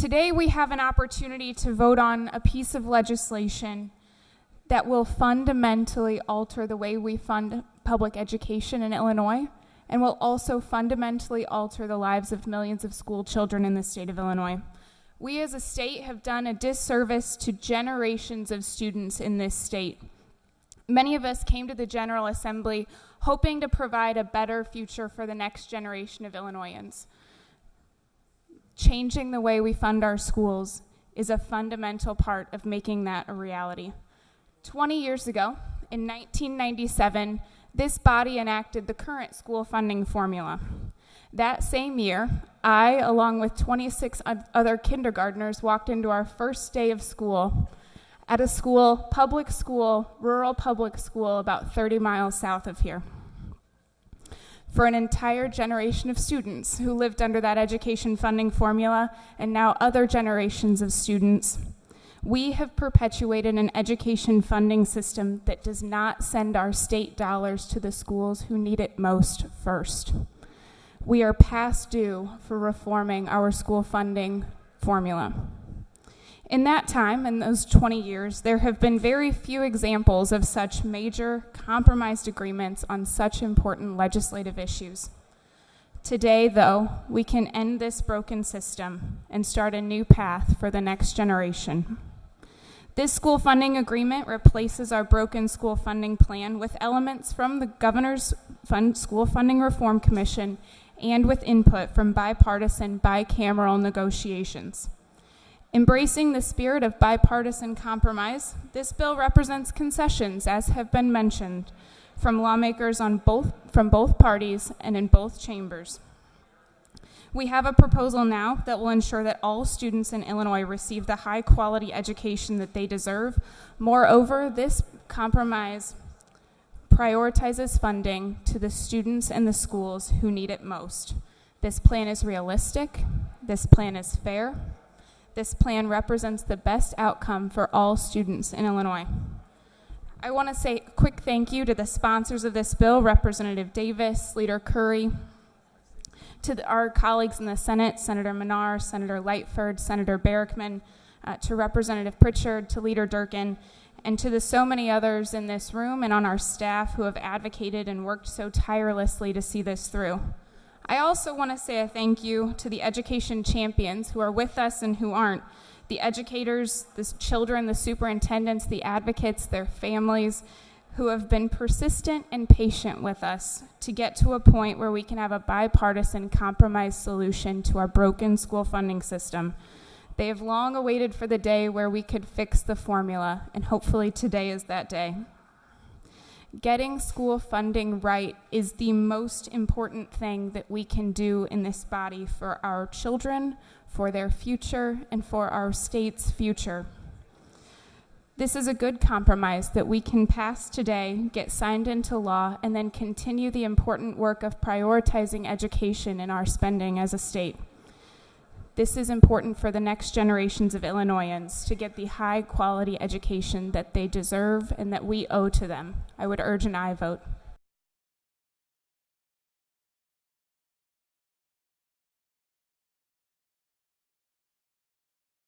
Today we have an opportunity to vote on a piece of legislation that will fundamentally alter the way we fund public education in Illinois, and will also fundamentally alter the lives of millions of school children in the state of Illinois. We as a state have done a disservice to generations of students in this state. Many of us came to the General Assembly hoping to provide a better future for the next generation of Illinoisans. Changing the way we fund our schools is a fundamental part of making that a reality. 20 years ago, in 1997, this body enacted the current school funding formula. That same year, I, along with 26 other kindergartners, walked into our first day of school at a school, public school, rural public school, about 30 miles south of here. For an entire generation of students who lived under that education funding formula, and now other generations of students, we have perpetuated an education funding system that does not send our state dollars to the schools who need it most first. We are past due for reforming our school funding formula. In that time, in those 20 years, there have been very few examples of such major compromised agreements on such important legislative issues. Today, though, we can end this broken system and start a new path for the next generation. This school funding agreement replaces our broken school funding plan with elements from the Governor's School Funding Reform Commission and with input from bipartisan, bicameral negotiations. Embracing the spirit of bipartisan compromise, this bill represents concessions, as have been mentioned, from lawmakers from both parties and in both chambers. We have a proposal now that will ensure that all students in Illinois receive the high-quality education that they deserve. Moreover, this compromise prioritizes funding to the students and the schools who need it most. This plan is realistic. This plan is fair. This plan represents the best outcome for all students in Illinois. I want to say a quick thank you to the sponsors of this bill, Representative Davis, Leader Curry, to our colleagues in the Senate, Senator Menard, Senator Lightford, Senator Barrickman, to Representative Pritchard, to Leader Durkin, and to the so many others in this room and on our staff who have advocated and worked so tirelessly to see this through. I also want to say a thank you to the education champions who are with us and who aren't, the educators, the children, the superintendents, the advocates, their families, who have been persistent and patient with us to get to a point where we can have a bipartisan compromise solution to our broken school funding system. They have long awaited for the day where we could fix the formula, and hopefully today is that day. Getting school funding right is the most important thing that we can do in this body for our children, for their future, and for our state's future. This is a good compromise that we can pass today, get signed into law, and then continue the important work of prioritizing education in our spending as a state. This is important for the next generations of Illinoisans to get the high-quality education that they deserve and that we owe to them. I would urge an aye vote.